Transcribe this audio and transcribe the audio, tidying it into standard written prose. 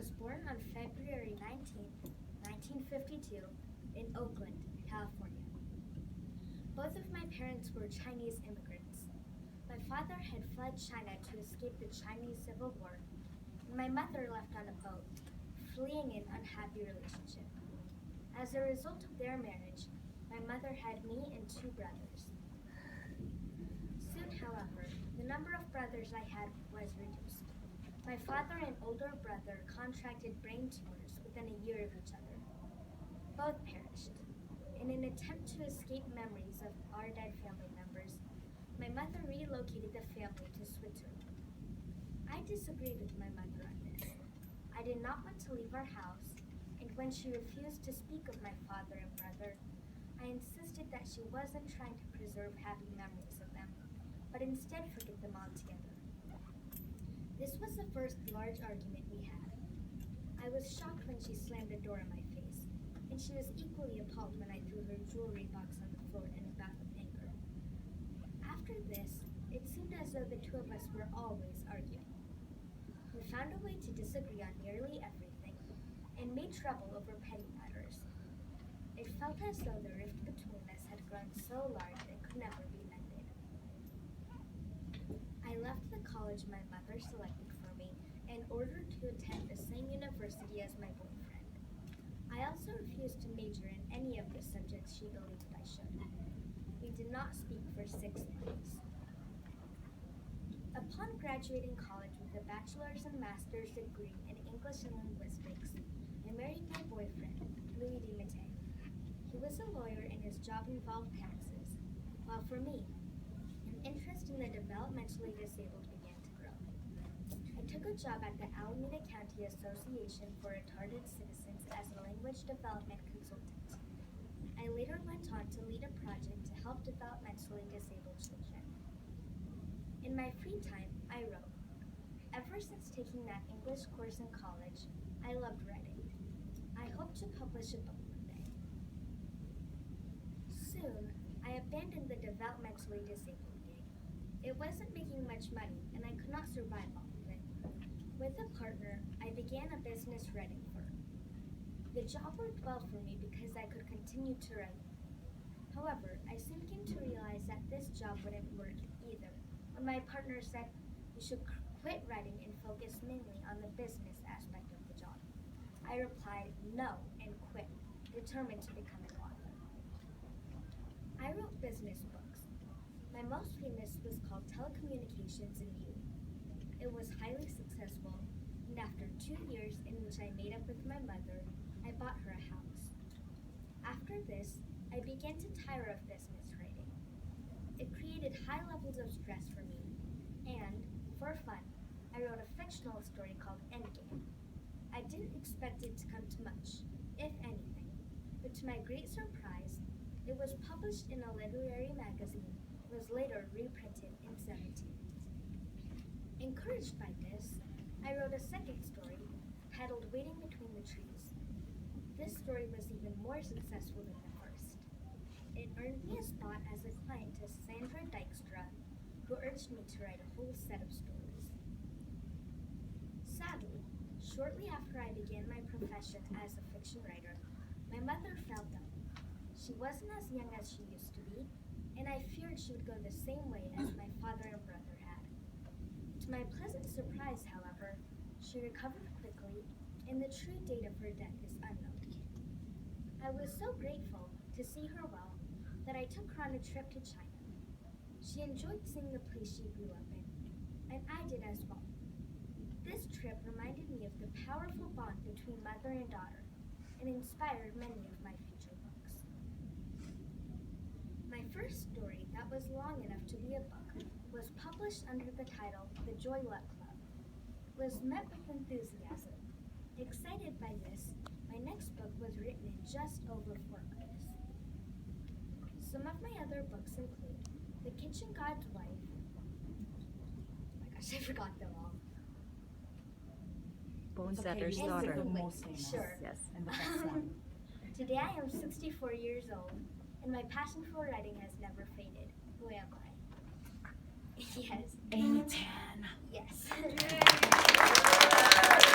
was born on February 19th, 1952, in Oakland, California. Both of my parents were Chinese immigrants. My father had fled China to escape the Chinese Civil War, and my mother left on a boat, fleeing an unhappy relationship. As a result of their marriage, my mother had me and two brothers. Soon, however, the number of brothers I had was reduced. My father and older brother contracted brain tumors within a year of each other. Both perished. In an attempt to escape memories of our dead family members, my mother relocated the family to Switzerland. I disagreed with my mother on this. I did not want to leave our house, and when she refused to speak of my father and brother, I insisted that she wasn't trying to preserve happy memories of them, but instead forget them altogether. This was the first large argument we had. I was shocked when she slammed the door in my face, and she was equally appalled when I threw her jewelry box on the floor in a bout of anger. After this, it seemed as though the two of us were always arguing. We found a way to disagree on nearly everything, and made trouble over petty matters. It felt as though the rift between us had grown so large it could never be mended. I left the college my mother selected for me in order to attend the same university as my boyfriend. I also refused to major in any of the subjects she believed I should. We did not speak for 6 months. Upon graduating college with a bachelor's and master's degree in English and linguistics, I married my boyfriend, Louis DeMattei. He was a lawyer and his job involved taxes, while for me, an interest in the developmentally disabled began to grow. I took a job at the Alameda County Association for Retarded Citizens as a language development consultant. I later went on to lead a project to help developmentally disabled children. In my free time, I wrote. Ever since taking that English course in college, I loved writing. I hope to publish a book one day. Soon, I abandoned the developmentally disabled gig. It wasn't making much money, and I could not survive off of it. With a partner, I began a business writing firm. The job worked well for me because I could continue to write. However, I soon came to realize that this job wouldn't work either, when my partner said, "You should quit writing and focus mainly on the business aspect of the job." I replied, "No," and quit, determined to become an author. I wrote business books. My most famous was called Telecommunications and You. It was highly successful, and after 2 years in which I made up with my mother, I bought her a house. After this, I began to tire of business writing. It created high levels of stress for me, and, for fun, I wrote a fictional story called Endgame. I didn't expect it to come to much, if anything, but to my great surprise, it was published in a literary magazine and was later reprinted in 17. Encouraged by this, I wrote a second story titled Waiting Between the Trees. This story was even more successful than the first. It earned me a spot as a client to Sandra Dykstra, who urged me to write a whole set of stories. Sadly, shortly after I began my profession as a fiction writer, my mother fell ill. She wasn't as young as she used to be, and I feared she would go the same way as my father and brother had. To my pleasant surprise, however, she recovered quickly, and the true date of her death is unknown. I was so grateful to see her well that I took her on a trip to China. She enjoyed seeing the place she grew up in, and I did as well. This trip reminded me of the powerful bond between mother and daughter, and inspired many of my future books. My first story that was long enough to be a book was published under the title The Joy Luck Club. It was met with enthusiasm. Excited by this, my next book was written in just over 4 months. Some of my other books include The Kitchen God's Wife. Oh my gosh, I forgot them all. Bonesetter's And Daughter. Secret The Wings. most famous. Sure. Yes. And the best one. Today I am 64 years old, and my passion for writing has never faded. Who am I? Yes. Amy Tan. Yes.